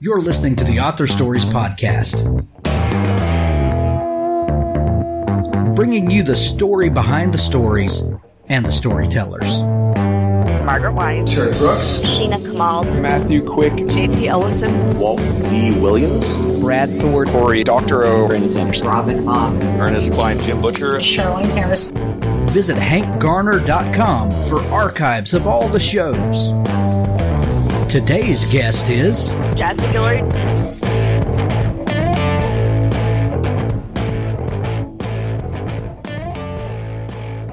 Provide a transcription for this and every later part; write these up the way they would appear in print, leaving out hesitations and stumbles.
You're listening to the Author Stories Podcast, bringing you the story behind the stories and the storytellers. Margaret White, Terry Brooks, Sheena Kamal, Matthew Quick, J.T. Ellison, Walt D. Williams, Brad Thor, Corey Doctorow, Brandon Sanderson, Robin Hobb, Ernest Klein, Jim Butcher, Charlene Harris. Visit hankgarner.com for archives of all the shows. Today's guest is Jazzy Gillard,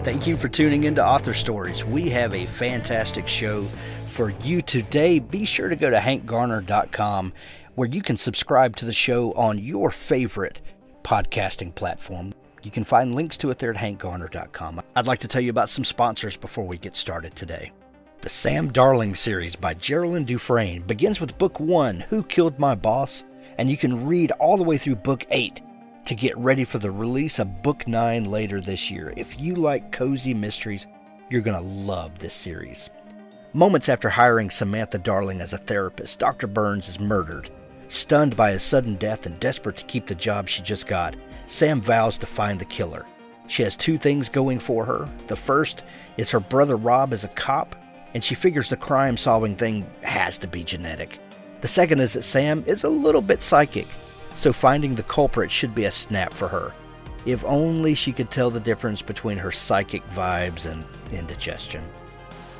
Thank you for tuning into Author Stories. We have a fantastic show for you today. Be sure to go to hankgarner.com where you can subscribe to the show on your favorite podcasting platform. You can find links to it there at hankgarner.com. I'd like to tell you about some sponsors before we get started today. The Sam Darling series by Geraldine Dufresne begins with Book 1, Who Killed My Boss? And you can read all the way through Book 8 to get ready for the release of Book 9 later this year. If you like cozy mysteries, you're going to love this series. Moments after hiring Samantha Darling as a therapist, Dr. Burns is murdered. Stunned by his sudden death and desperate to keep the job she just got, Sam vows to find the killer. She has two things going for her. The first is her brother Rob is a cop, and she figures the crime-solving thing has to be genetic. The second is that Sam is a little bit psychic, so finding the culprit should be a snap for her. If only she could tell the difference between her psychic vibes and indigestion.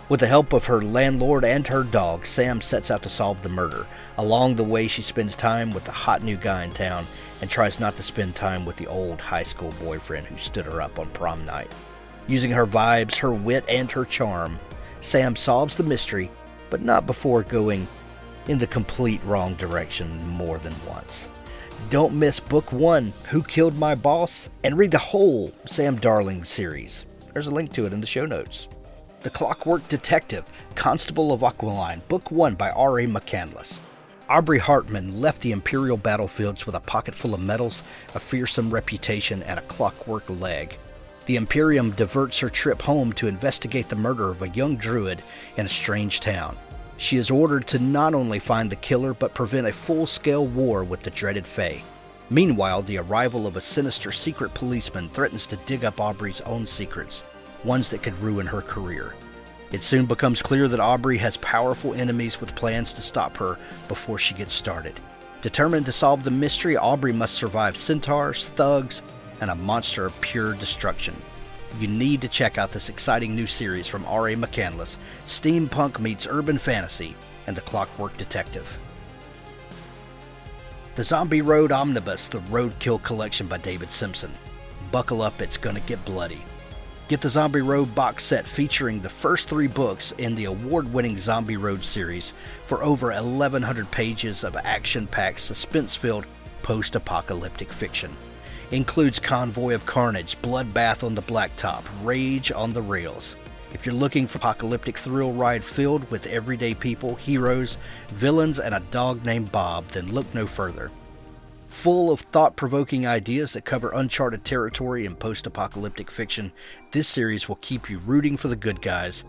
With the help of her landlord and her dog, Sam sets out to solve the murder. Along the way, she spends time with the hot new guy in town and tries not to spend time with the old high school boyfriend who stood her up on prom night. Using her vibes, her wit, and her charm, Sam solves the mystery, but not before going in the complete wrong direction more than once. Don't miss Book 1, Who Killed My Boss? And read the whole Sam Darling series. There's a link to it in the show notes. The Clockwork Detective, Constable of Aquiline, Book 1 by R.A. McCandless. Aubrey Hartman left the Imperial battlefields with a pocket full of medals, a fearsome reputation, and a clockwork leg. The Imperium diverts her trip home to investigate the murder of a young druid in a strange town. She is ordered to not only find the killer, but prevent a full-scale war with the dreaded Fae. Meanwhile, the arrival of a sinister secret policeman threatens to dig up Aubrey's own secrets, ones that could ruin her career. It soon becomes clear that Aubrey has powerful enemies with plans to stop her before she gets started. Determined to solve the mystery, Aubrey must survive centaurs, thugs, and a monster of pure destruction. You need to check out this exciting new series from R.A. McCandless, Steampunk Meets Urban Fantasy, and The Clockwork Detective. The Zombie Road Omnibus, The Roadkill Collection by David Simpson. Buckle up, it's gonna get bloody. Get the Zombie Road box set featuring the first 3 books in the award-winning Zombie Road series for over 1,100 pages of action-packed, suspense-filled, post-apocalyptic fiction. Includes Convoy of Carnage, Bloodbath on the Blacktop, Rage on the Rails. If you're looking for apocalyptic thrill ride filled with everyday people, heroes, villains, and a dog named Bob, then look no further. Full of thought-provoking ideas that cover uncharted territory in post-apocalyptic fiction, this series will keep you rooting for the good guys,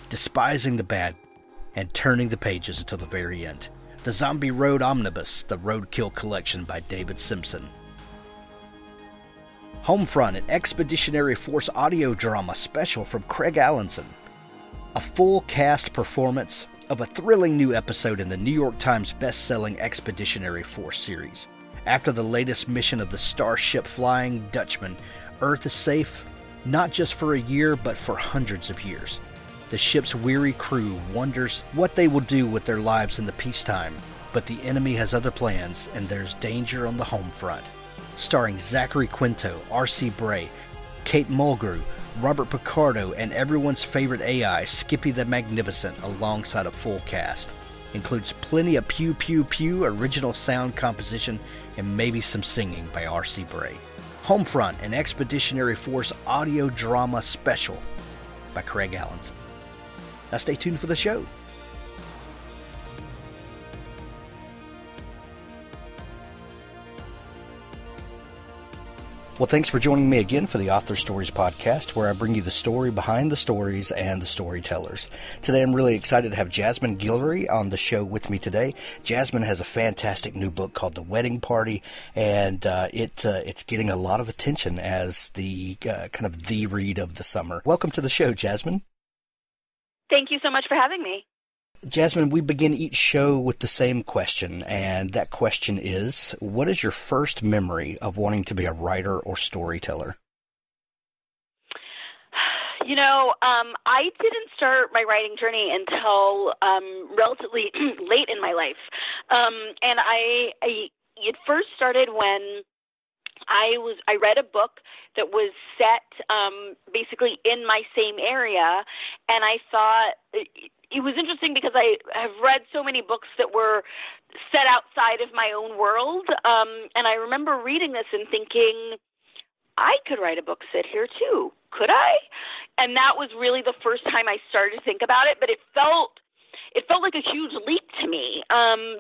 despising the bad, and turning the pages until the very end. The Zombie Road Omnibus, The Roadkill Collection by David Simpson. Homefront, an Expeditionary Force audio drama special from Craig Allenson. A full cast performance of a thrilling new episode in the New York Times best-selling Expeditionary Force series. After the latest mission of the Starship Flying Dutchman, Earth is safe, not just for a year, but for hundreds of years. The ship's weary crew wonders what they will do with their lives in the peacetime, but the enemy has other plans, and there's danger on the home front. Starring Zachary Quinto, R.C. Bray, Kate Mulgrew, Robert Picardo, and everyone's favorite AI, Skippy the Magnificent, alongside a full cast. Includes plenty of pew pew pew original sound composition and maybe some singing by R.C. Bray. Homefront, an Expeditionary Force audio drama special by Craig Allenson. Now stay tuned for the show. Well, thanks for joining me again for the Author Stories podcast, where I bring you the story behind the stories and the storytellers. Today, I'm really excited to have Jasmine Guillory on the show with me today. Jasmine has a fantastic new book called The Wedding Party, and it's getting a lot of attention as the kind of the read of the summer. Welcome to the show, Jasmine. Thank you so much for having me. Jasmine, we begin each show with the same question, and that question is, what is your first memory of wanting to be a writer or storyteller? You know, I didn't start my writing journey until relatively late in my life. And it first started when I read a book that was set basically in my same area, and I thought it was interesting because I have read so many books that were set outside of my own world, and I remember reading this and thinking, I could write a book set here too, could I? And that was really the first time I started to think about it, but it felt like a huge leap to me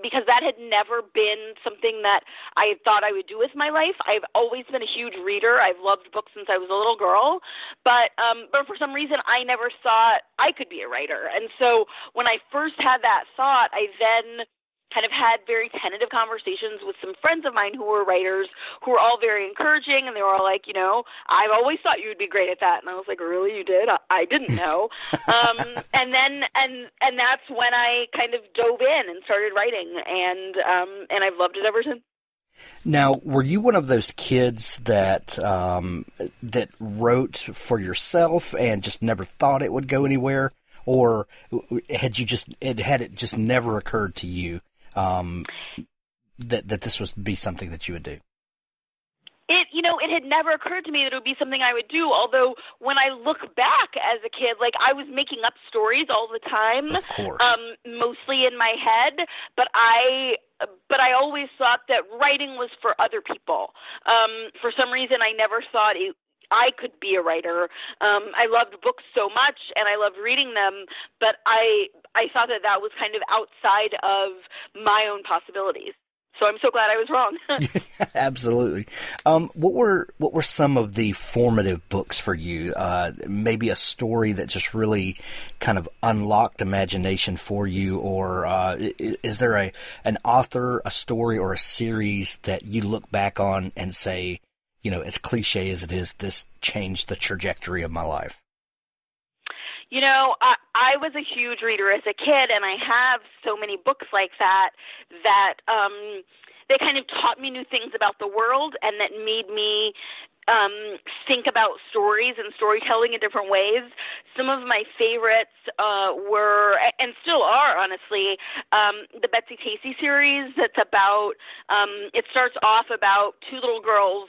because that had never been something that I had thought I would do with my life. I've always been a huge reader. I've loved books since I was a little girl, but for some reason I never thought I could be a writer. And so when I first had that thought, I then kind of had very tentative conversations with some friends of mine who were writers, who were all very encouraging, and they were all like, you know, I've always thought you would be great at that. And I was like, really, you did? I didn't know. And that's when I kind of dove in and started writing, and I've loved it ever since. Now, were you one of those kids that that wrote for yourself and just never thought it would go anywhere, or had it just never occurred to you that this would be something that you would do? It had never occurred to me that it would be something I would do, although when I look back as a kid, like, I was making up stories all the time. Of course. Mostly in my head, but I always thought that writing was for other people. For some reason, I never thought I could be a writer. I loved books so much, and I loved reading them, but I thought that was kind of outside of my own possibilities. So I'm so glad I was wrong. Absolutely. What were some of the formative books for you? Maybe a story that just really kind of unlocked imagination for you, or is there an author, a story, or a series that you look back on and say, you know, as cliche as it is, this changed the trajectory of my life? You know, I was a huge reader as a kid, and I have so many books like that they kind of taught me new things about the world, and that made me think about stories and storytelling in different ways. Some of my favorites were, and still are, honestly, the Betsy Tacy series. That's about, it starts off about two little girls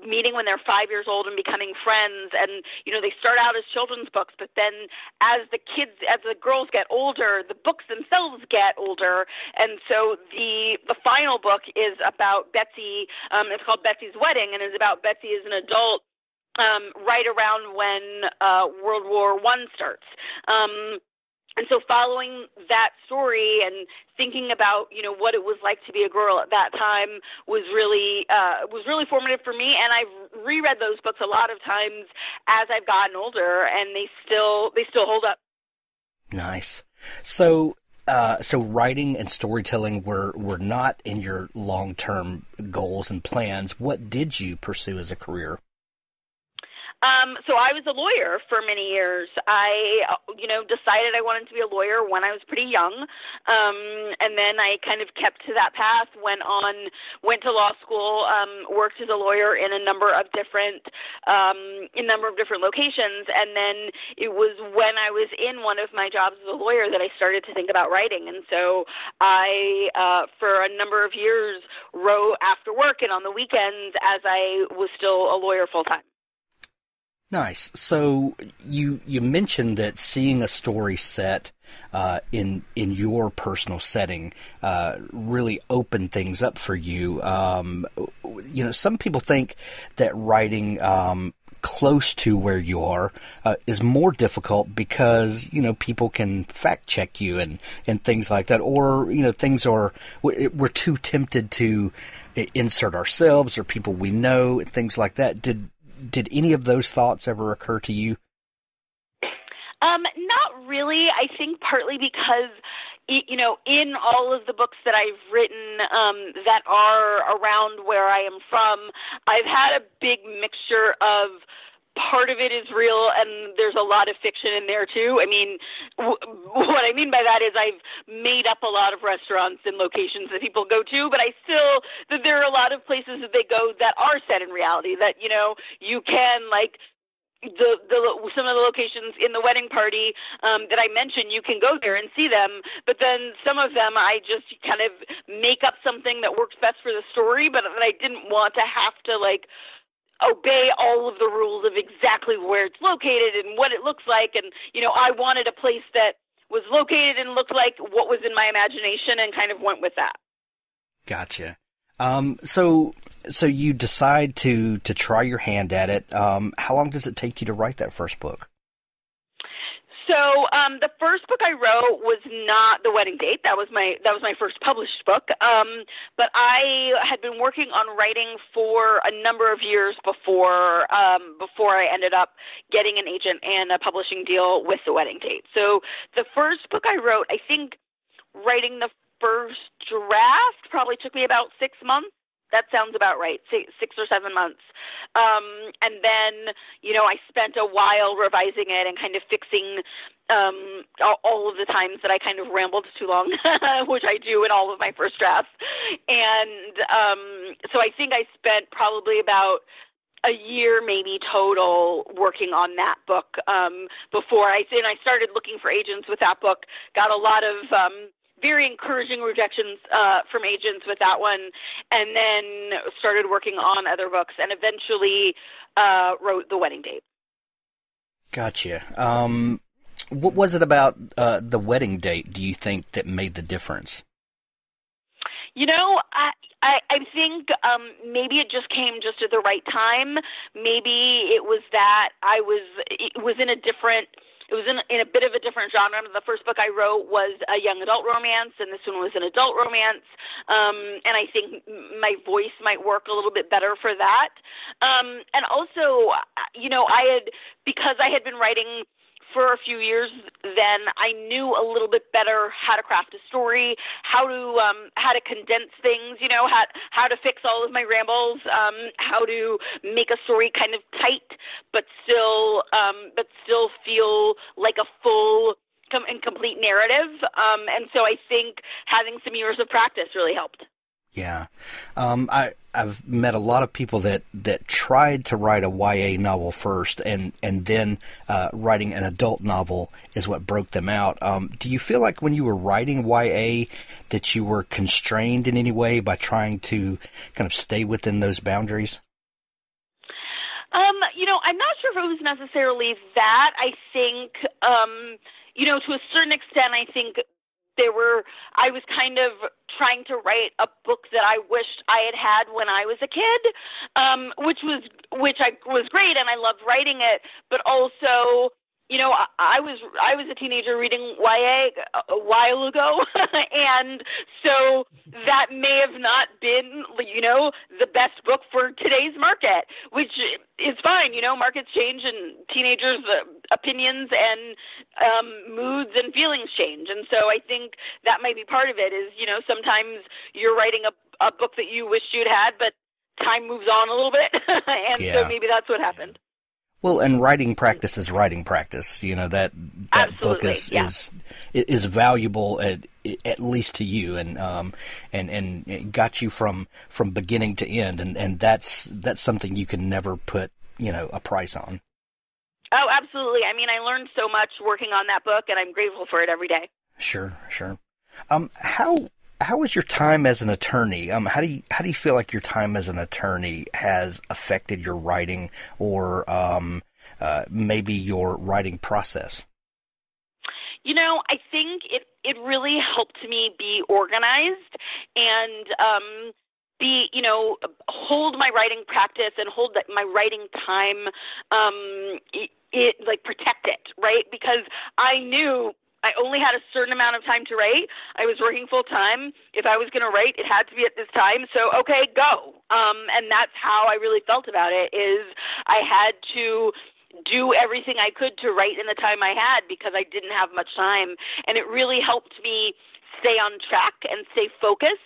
meeting when they're 5 years old and becoming friends. And, you know, they start out as children's books, but then as the girls get older, the books themselves get older. And so the final book is about Betsy. It's called Betsy's Wedding, and is about Betsy as an adult right around when World War I starts. And so following that story and thinking about, you know, what it was like to be a girl at that time was really formative for me. And I've reread those books a lot of times as I've gotten older, and they still hold up. Nice. So writing and storytelling were not in your long-term goals and plans. What did you pursue as a career? So I was a lawyer for many years. I, decided I wanted to be a lawyer when I was pretty young. And then I kind of kept to that path, went to law school, worked as a lawyer in a number of different locations. And then it was when I was in one of my jobs as a lawyer that I started to think about writing. And so I, for a number of years, wrote after work and on the weekends as I was still a lawyer full time. Nice. So you mentioned that seeing a story set in your personal setting really opened things up for you. Some people think that writing close to where you are is more difficult because people can fact check you and things like that, or things are we're too tempted to insert ourselves or people we know and things like that. Did any of those thoughts ever occur to you? Not really. I think partly because, in all of the books that I've written that are around where I am from, I've had a big mixture of part of it is real and there's a lot of fiction in there too. I mean, what I mean by that is I've made up a lot of restaurants and locations that people go to, but that there are a lot of places that they go that are set in reality, that, you can, like, some of the locations in the wedding party that I mentioned, you can go there and see them, but then some of them I just kind of make up something that works best for the story, but that I didn't want to have to, like, obey all of the rules of exactly where it's located and what it looks like. And, I wanted a place that was located and looked like what was in my imagination and kind of went with that. Gotcha. So you decide to try your hand at it. How long does it take you to write that first book? So the first book I wrote was not The Wedding Date. That was my first published book. But I had been working on writing for a number of years before I ended up getting an agent and a publishing deal with The Wedding Date. So the first book I wrote, I think writing the first draft probably took me about 6 months. That sounds about right, 6 or 7 months. And then, I spent a while revising it and kind of fixing all of the times that I kind of rambled too long, which I do in all of my first drafts. And so I think I spent probably about a year maybe total working on that book before I started looking for agents with that book. Got a lot of very encouraging rejections from agents with that one, and then started working on other books and eventually wrote The Wedding Date. Gotcha. What was it about The Wedding Date, do you think, that made the difference? I think maybe it just came just at the right time. Maybe it was that it was in a bit of a different genre. The first book I wrote was a young adult romance, and this one was an adult romance. And I think my voice might work a little bit better for that. And also, because I had been writing for a few years, then I knew a little bit better how to craft a story, how to condense things, how to fix all of my rambles, how to make a story kind of tight, but still feel like a full and complete narrative. And so I think having some years of practice really helped. Yeah. I've met a lot of people that tried to write a YA novel first and then writing an adult novel is what broke them out. Do you feel like when you were writing YA that you were constrained in any way by trying to kind of stay within those boundaries? I'm not sure if it was necessarily that. I think, to a certain extent, I think I was kind of trying to write a book that I wished I had when I was a kid, which was great, and I loved writing it. But also, I was a teenager reading YA a while ago, and so that may have not been, the best book for today's market, which is fine. Markets change and teenagers' opinions and moods and feelings change. And so I think that might be part of it is, sometimes you're writing a book that you wished you'd had, but time moves on a little bit. And so maybe that's what happened. Well, and writing practice is writing practice. That book is valuable at least to you, and it got you from beginning to end, and that's something you can never put a price on. Oh, absolutely. I mean, I learned so much working on that book, and I'm grateful for it every day. Sure. How was your time as an attorney? How do you feel like your time as an attorney has affected your writing or maybe your writing process? I think it really helped me be organized and hold my writing practice and hold my writing time, protect it, right? Because I knew I only had a certain amount of time to write. I was working full time. If I was going to write, it had to be at this time. So, okay, go. And that's how I really felt about it, is I had to do everything I could to write in the time I had because I didn't have much time. And it really helped me stay on track and stay focused,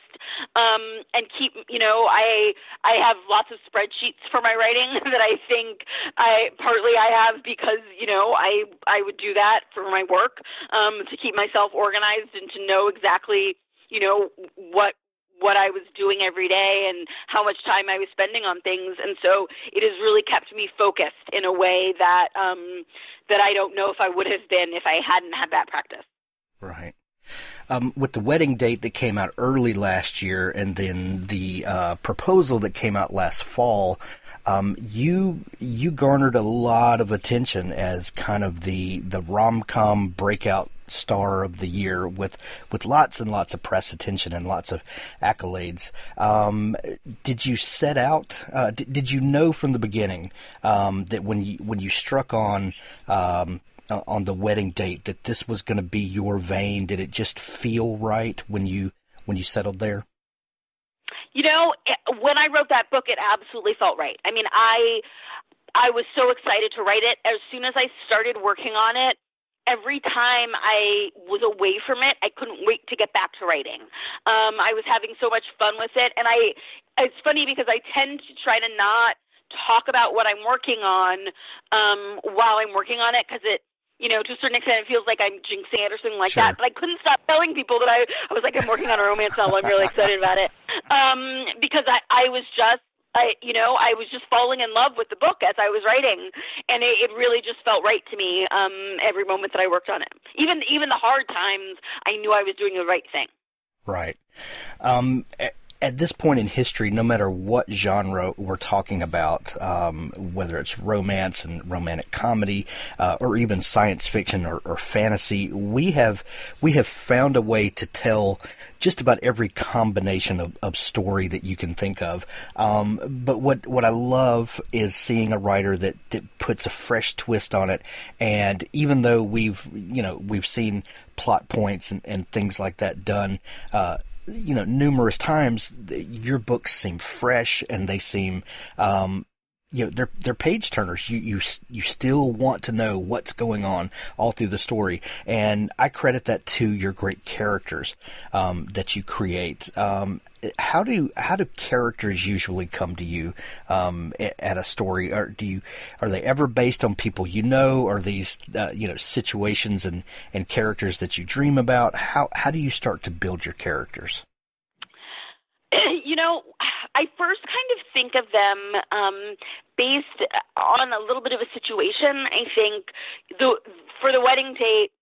and keep, I have lots of spreadsheets for my writing that I think I have because, I would do that for my work, to keep myself organized and to know exactly, what I was doing every day and how much time I was spending on things. And so it has really kept me focused in a way that, that I don't know if I would have been if I hadn't had that practice. Right. With the wedding date that came out early last year and then the proposal that came out last fall, you garnered a lot of attention as kind of the rom-com breakout star of the year with lots and lots of press attention and lots of accolades. Did you set out, did you know from the beginning that when you struck on the wedding date that this was going to be your vein? Did it just feel right when you settled there? When I wrote that book, it absolutely felt right. I mean, I was so excited to write it. As soon as I started working on it, every time I was away from it, I couldn't wait to get back to writing. I was having so much fun with it. And it's funny because I tend to try to not talk about what I'm working on while I'm working on it, because it, to a certain extent, it feels like I'm jinxing it or something like Sure. that. But I couldn't stop telling people that I was like, I'm working on a romance novel. I'm really excited about it. Because I was just falling in love with the book as I was writing. And it really just felt right to me every moment that I worked on it. Even the hard times, I knew I was doing the right thing. Right. At this point in history, no matter what genre we're talking about, whether it's romance and romantic comedy, or even science fiction or fantasy, we have found a way to tell just about every combination of story that you can think of. But what I love is seeing a writer that puts a fresh twist on it. And even though we've seen plot points and things like that done, numerous times, your books seem fresh and they seem, they're page turners. You still want to know what's going on all through the story. And I credit that to your great characters, that you create. How do characters usually come to you, at a story? Are they ever based on people Are these, situations and characters that you dream about? How do you start to build your characters? I first kind of think of them based on a little bit of a situation. I think for the wedding date,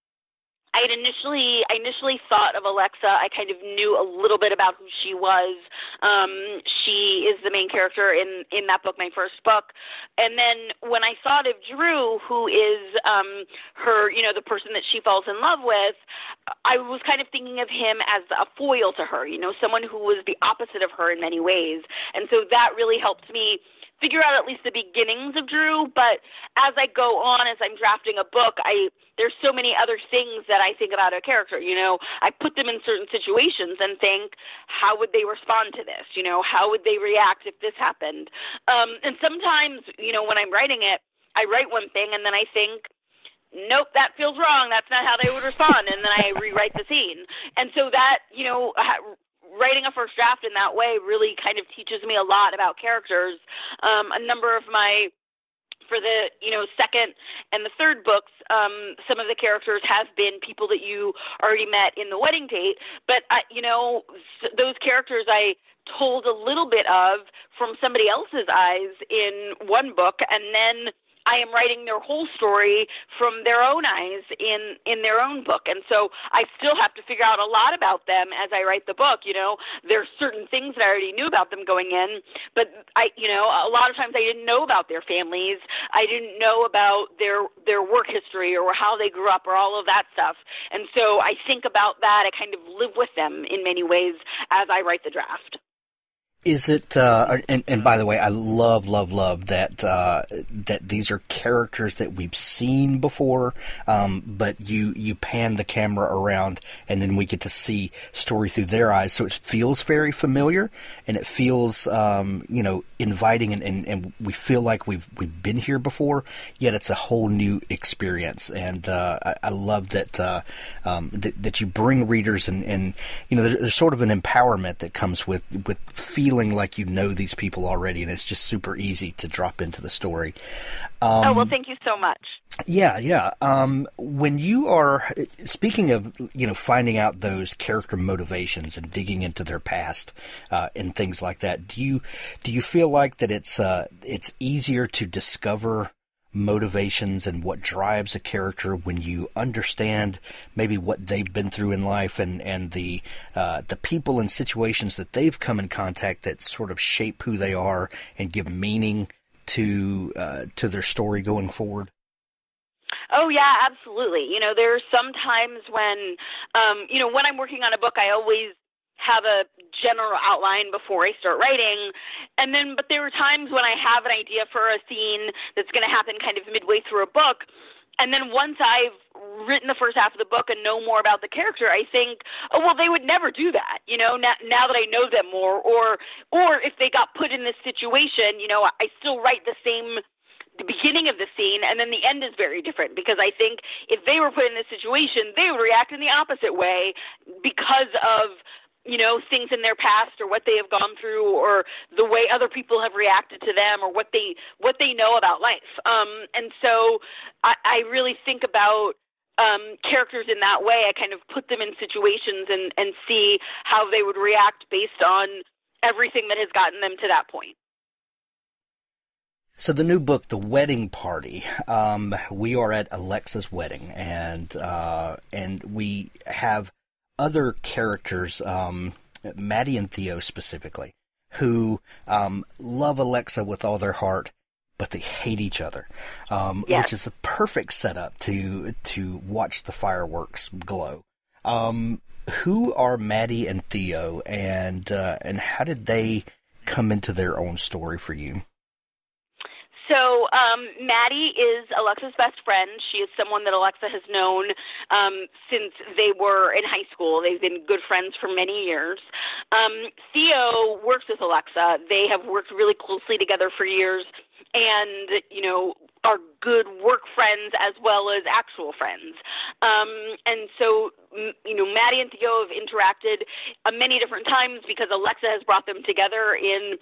I initially thought of Alexa. I kind of knew a little bit about who she was. She is the main character in that book, my first book. And then when I thought of Drew, who is her, the person that she falls in love with, I was kind of thinking of him as a foil to her, someone who was the opposite of her in many ways. And so that really helped me figure out at least the beginnings of Drew. But as I go on, as I'm drafting a book, there's so many other things that I think about a character. I put them in certain situations and think, how would they respond to this? How would they react if this happened? And sometimes, when I'm writing it, I write one thing and then I think, nope, that feels wrong. That's not how they would respond. And then I rewrite the scene. And so that, writing a first draft in that way really kind of teaches me a lot about characters. A number of for the second and the third books, some of the characters have been people that you already met in the wedding date, but those characters I told a little bit of from somebody else's eyes in one book, and then I am writing their whole story from their own eyes in their own book. And so I still have to figure out a lot about them as I write the book. There's certain things that I already knew about them going in, but a lot of times I didn't know about their families. I didn't know about their work history or how they grew up or all of that stuff. And so I think about that. I kind of live with them in many ways as I write the draft. Is it? And by the way, I love that that these are characters that we've seen before, but you pan the camera around, and then we get to see story through their eyes. So it feels very familiar, and it feels inviting, and we feel like we've been here before. Yet it's a whole new experience, and I love that that you bring readers, and there's sort of an empowerment that comes with feeling like you know these people already, and it's just super easy to drop into the story. Well, thank you so much. Yeah. When you are speaking of, finding out those character motivations and digging into their past and things like that, do you feel like that it's easier to discover motivations and what drives a character when you understand maybe what they've been through in life and the people and situations that they've come in contact that sort of shape who they are and give meaning to their story going forward? Oh, yeah, absolutely. There are some times when, when I'm working on a book, I always have a general outline before I start writing. But there are times when I have an idea for a scene that's going to happen kind of midway through a book. And then once I've written the first half of the book and know more about the character, I think, oh, well, they would never do that, now that I know them more. Or if they got put in this situation, I still write the beginning of the scene, and then the end is very different, because I think if they were put in this situation, they would react in the opposite way because of things in their past or what they have gone through or the way other people have reacted to them or what they know about life. And so I really think about characters in that way. I kind of put them in situations and see how they would react based on everything that has gotten them to that point. So the new book, The Wedding Party, we are at Alexa's wedding, and we have other characters, Maddie and Theo specifically, who love Alexa with all their heart, but they hate each other, yes. Which is the perfect setup to watch the fireworks glow. Who are Maddie and Theo, and how did they come into their own story for you? So Maddie is Alexa's best friend. She is someone that Alexa has known since they were in high school. They've been good friends for many years. Theo works with Alexa. They have worked really closely together for years and, are good work friends as well as actual friends. And so, Maddie and Theo have interacted many different times because Alexa has brought them together in,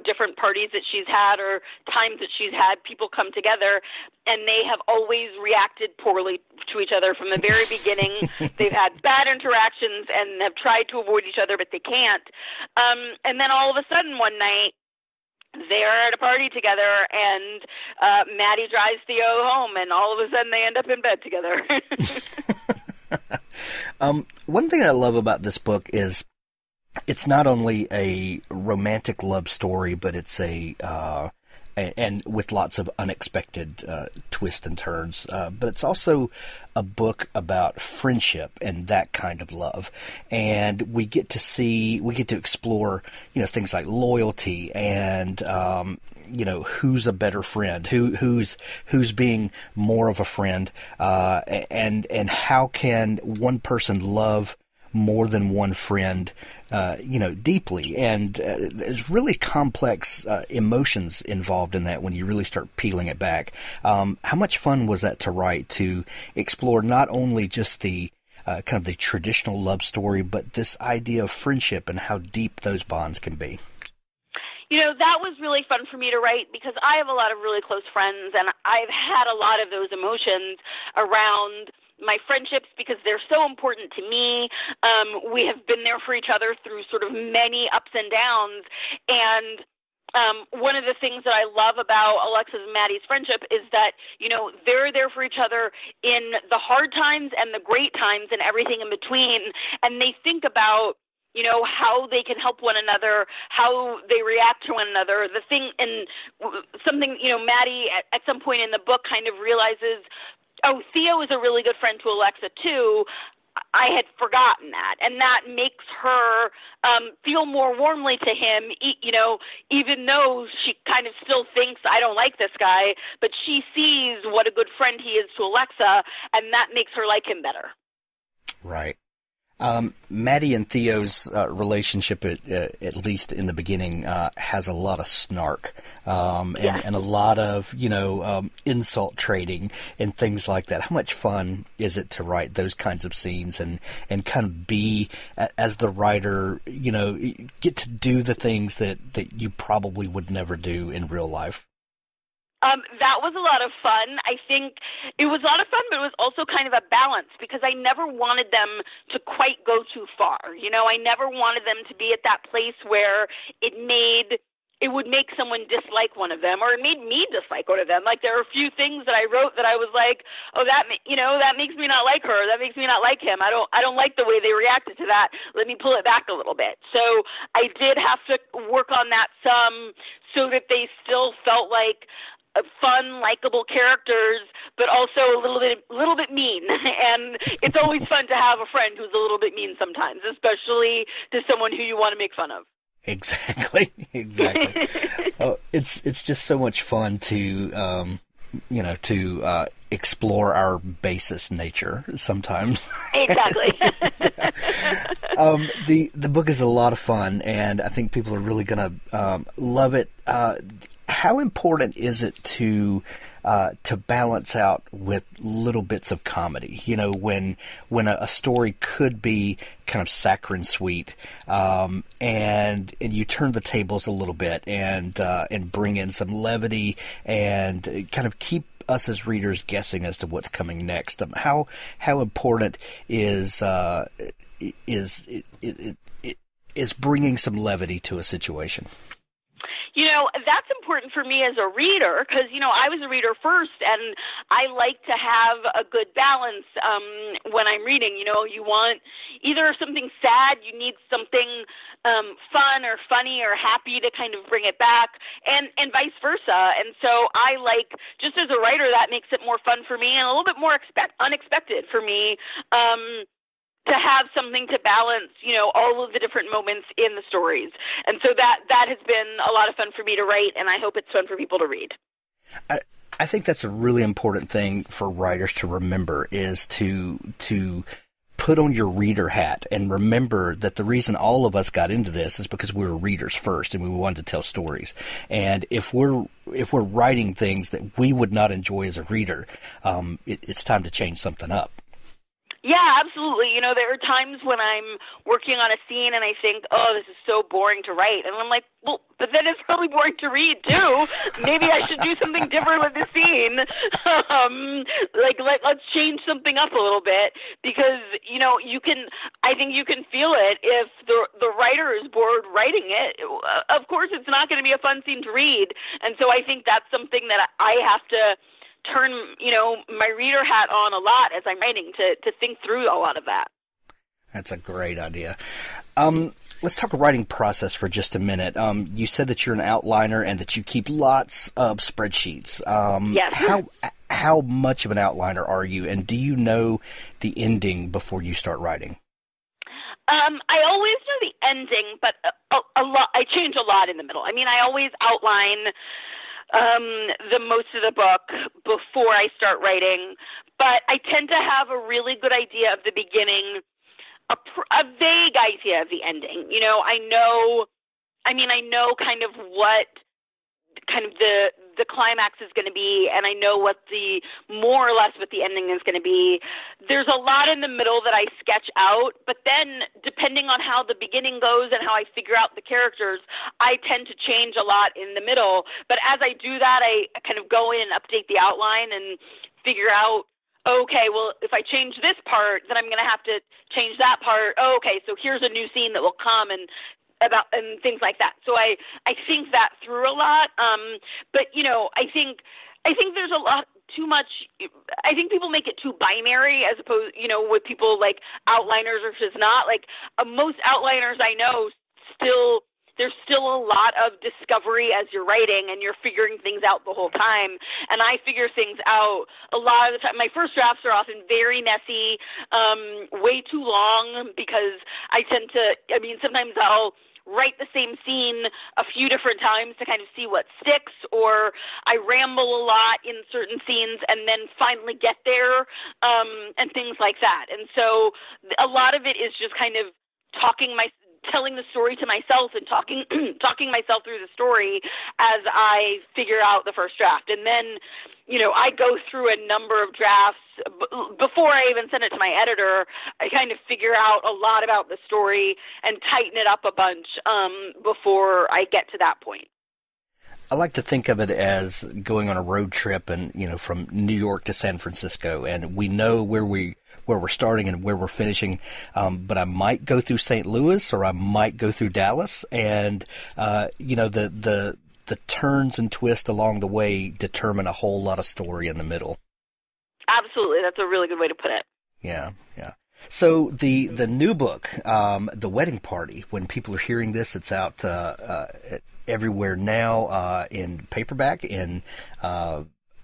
different parties that she's had or times that she's had people come together, and they have always reacted poorly to each other from the very beginning. They've had bad interactions and have tried to avoid each other, but they can't. And then all of a sudden one night, they're at a party together, and Maddie drives Theo home, and all of a sudden they end up in bed together. One thing I love about this book is it's not only a romantic love story, but it's and with lots of unexpected twists and turns. But it's also a book about friendship and that kind of love. And we get to explore, things like loyalty and, who's a better friend, who's being more of a friend, and how can one person love more than one friend, deeply. And there's really complex emotions involved in that when you really start peeling it back. How much fun was that to write, to explore not only just the kind of the traditional love story, but this idea of friendship and how deep those bonds can be? That was really fun for me to write because I have a lot of really close friends, and I've had a lot of those emotions around my friendships because they're so important to me. We have been there for each other through sort of many ups and downs. And one of the things that I love about Alexa's and Maddie's friendship is that, they're there for each other in the hard times and the great times and everything in between. And they think about, how they can help one another, how they react to one another. The thing, and something, Maddie at some point in the book kind of realizes, oh, Theo is a really good friend to Alexa too. I had forgotten that, and that makes her feel more warmly to him, even though she kind of still thinks, I don't like this guy, but she sees what a good friend he is to Alexa, and that makes her like him better. Right. Maddie and Theo's relationship, at least in the beginning, has a lot of snark and a lot of, insult trading and things like that. How much fun is it to write those kinds of scenes and kind of be, as the writer, get to do the things that you probably would never do in real life? That was a lot of fun. I think it was a lot of fun, but it was also kind of a balance because I never wanted them to quite go too far. I never wanted them to be at that place where it would make someone dislike one of them, or it made me dislike one of them. Like, there are a few things that I wrote that I was like, oh, that makes me not like her. That makes me not like him. I don't like the way they reacted to that. Let me pull it back a little bit. So I did have to work on that some so that they still felt like fun, likable characters, but also a little bit mean. And it's always fun to have a friend who's a little bit mean sometimes, especially to someone who you want to make fun of. Exactly. It's just so much fun to explore our basest nature sometimes. Exactly. The book is a lot of fun, and I think people are really going to love it. How important is it to balance out with little bits of comedy? When a story could be kind of saccharine sweet, and you turn the tables a little bit and bring in some levity and kind of keep us as readers guessing as to what's coming next. How important is bringing some levity to a situation? That's important for me as a reader because, I was a reader first, and I like to have a good balance when I'm reading. You want either something sad, you need something fun or funny or happy to kind of bring it back, and vice versa. And so I like, just as a writer, that makes it more fun for me and a little bit more unexpected for me. To have something to balance, all of the different moments in the stories. And so that has been a lot of fun for me to write, and I hope it's fun for people to read. I think that's a really important thing for writers to remember, is to put on your reader hat and remember that the reason all of us got into this is because we were readers first and we wanted to tell stories. And if we're writing things that we would not enjoy as a reader, it's time to change something up. Yeah, absolutely. There are times when I'm working on a scene and I think, oh, this is so boring to write. And I'm like, well, but then it's really boring to read, too. Maybe I should do something different with the scene. Let's change something up a little bit because, I think you can feel it if the writer is bored writing it. Of course, it's not going to be a fun scene to read. And so I think that's something that I have to turn, my reader hat on a lot as I'm writing to think through a lot of that. That's a great idea. Let's talk writing process for just a minute. You said that you're an outliner and that you keep lots of spreadsheets. Yes. How much of an outliner are you, and do you know the ending before you start writing? I always know the ending, but a lot. I change a lot in the middle. I mean, I always outline the most of the book before I start writing, but I tend to have a really good idea of the beginning, a vague idea of the ending. I know kind of what kind of the climax is going to be, and I know what more or less what the ending is going to be. There's a lot in the middle that I sketch out, but then depending on how the beginning goes and how I figure out the characters, I tend to change a lot in the middle. But as I do that, I kind of go in and update the outline and figure out, okay, well, if I change this part, then I'm going to have to change that part. Oh, okay, so here's a new scene that will come and things like that. So I think that through a lot. But I think there's a lot too much. I think people make it too binary as opposed, with people like outliners versus not. Like most outliners I know still there's still a lot of discovery as you're writing, and you're figuring things out the whole time. And I figure things out a lot of the time. My first drafts are often very messy, way too long, because sometimes I'll write the same scene a few different times to kind of see what sticks, or I ramble a lot in certain scenes and then finally get there, and things like that. And so a lot of it is just kind of telling the story to myself and talking myself through the story as I figure out the first draft. And then, I go through a number of drafts before I even send it to my editor. I kind of figure out a lot about the story and tighten it up a bunch before I get to that point. I like to think of it as going on a road trip and, from New York to San Francisco, and we know where we're starting and where we're finishing, but I might go through St. Louis or I might go through Dallas, and the turns and twists along the way determine a whole lot of story in the middle. Absolutely, that's a really good way to put it. Yeah. So the new book, The Wedding Party, when people are hearing this, it's out everywhere now, in paperback, in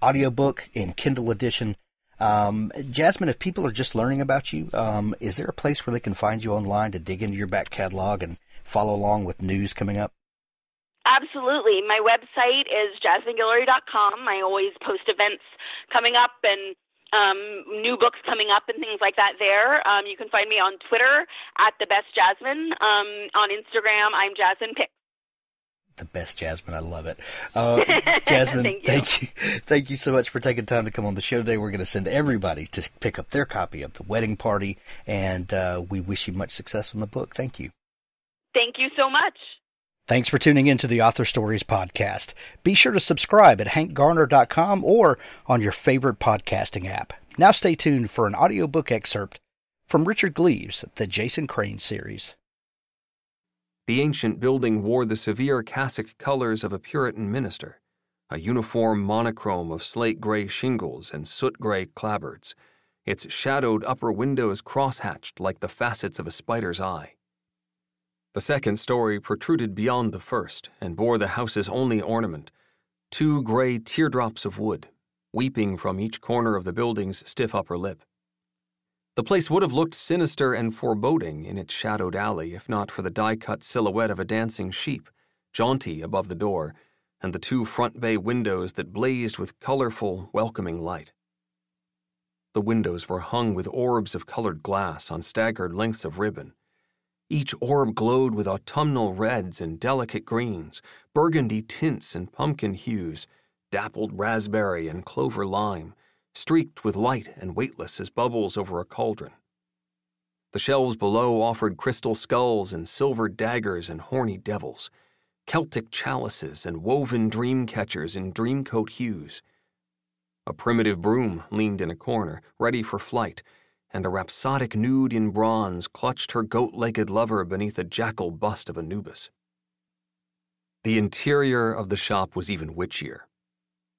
audiobook, in Kindle edition. Jasmine, if people are just learning about you, is there a place where they can find you online to dig into your back catalog and follow along with news coming up? Absolutely. My website is jasmineguillory.com. I always post events coming up and new books coming up and things like that there. You can find me on Twitter at @TheBestJasmine. On Instagram, I'm Jasmine Pick. The Best Jasmine. I love it. Jasmine, thank you so much for taking time to come on the show today. We're going to send everybody to pick up their copy of The Wedding Party, and we wish you much success on the book. Thank you. Thank you so much. Thanks for tuning in to the Author Stories podcast. Be sure to subscribe at hankgarner.com or on your favorite podcasting app. Now stay tuned for an audiobook excerpt from Richard Gleaves, The Jason Crane Series. The ancient building wore the severe cassock colors of a Puritan minister, a uniform monochrome of slate-gray shingles and soot-gray clapboards, its shadowed upper windows cross-hatched like the facets of a spider's eye. The second story protruded beyond the first and bore the house's only ornament, 2 gray teardrops of wood, weeping from each corner of the building's stiff upper lip. The place would have looked sinister and foreboding in its shadowed alley if not for the die-cut silhouette of a dancing sheep, jaunty above the door, and the 2 front bay windows that blazed with colorful, welcoming light. The windows were hung with orbs of colored glass on staggered lengths of ribbon. Each orb glowed with autumnal reds and delicate greens, burgundy tints and pumpkin hues, dappled raspberry and clover lime, streaked with light and weightless as bubbles over a cauldron. The shelves below offered crystal skulls and silver daggers and horny devils, Celtic chalices and woven dream catchers in dreamcoat hues. A primitive broom leaned in a corner, ready for flight, and a rhapsodic nude in bronze clutched her goat-legged lover beneath a jackal bust of Anubis. The interior of the shop was even witchier.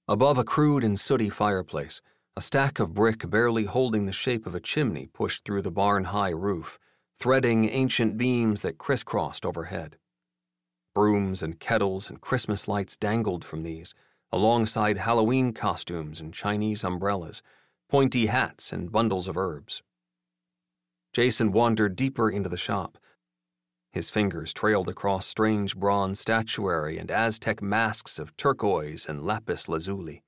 Above a crude and sooty fireplace, a stack of brick barely holding the shape of a chimney pushed through the barn-high roof, threading ancient beams that crisscrossed overhead. Brooms and kettles and Christmas lights dangled from these, alongside Halloween costumes and Chinese umbrellas, pointy hats and bundles of herbs. Jason wandered deeper into the shop. His fingers trailed across strange bronze statuary and Aztec masks of turquoise and lapis lazuli.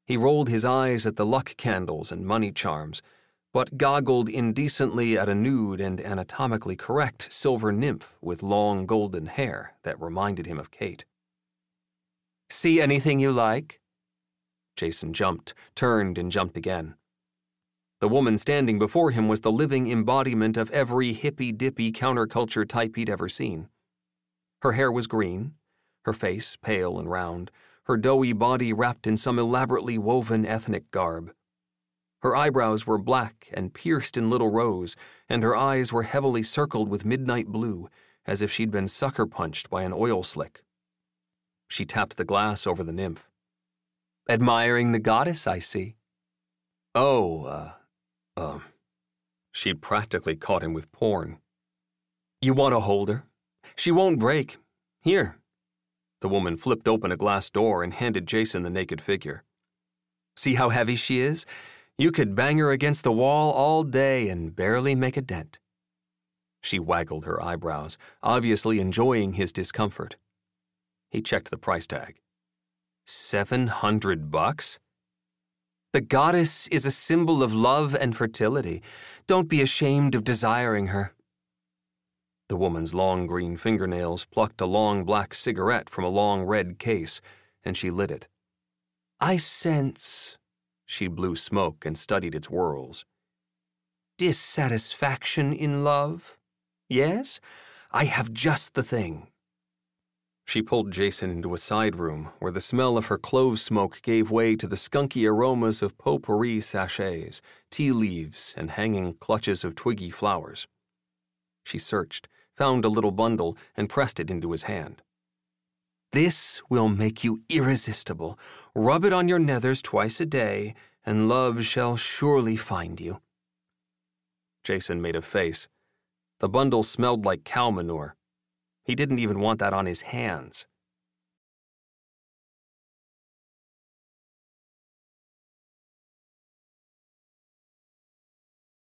He rolled his eyes at the luck candles and money charms, but goggled indecently at a nude and anatomically correct silver nymph with long golden hair that reminded him of Kate. "See anything you like?" Jason jumped, turned, and jumped again. The woman standing before him was the living embodiment of every hippy-dippy counterculture type he'd ever seen. Her hair was green, her face pale and round, her doughy body wrapped in some elaborately woven ethnic garb. Her eyebrows were black and pierced in little rows, and her eyes were heavily circled with midnight blue, as if she'd been sucker-punched by an oil slick. She tapped the glass over the nymph. "Admiring the goddess, I see." She'd practically caught him with porn. "You want to hold her? She won't break. Here." The woman flipped open a glass door and handed Jason the naked figure. "See how heavy she is? You could bang her against the wall all day and barely make a dent." She waggled her eyebrows, obviously enjoying his discomfort. He checked the price tag. $700? "The goddess is a symbol of love and fertility. Don't be ashamed of desiring her." The woman's long green fingernails plucked a long black cigarette from a long red case, and she lit it. "I sense," she blew smoke and studied its whorls, "dissatisfaction in love. Yes, I have just the thing." She pulled Jason into a side room where the smell of her clove smoke gave way to the skunky aromas of potpourri sachets, tea leaves, and hanging clutches of twiggy flowers. She searched, found a little bundle, and pressed it into his hand. "This will make you irresistible. Rub it on your nethers twice a day, and love shall surely find you." Jason made a face. The bundle smelled like cow manure. He didn't even want that on his hands.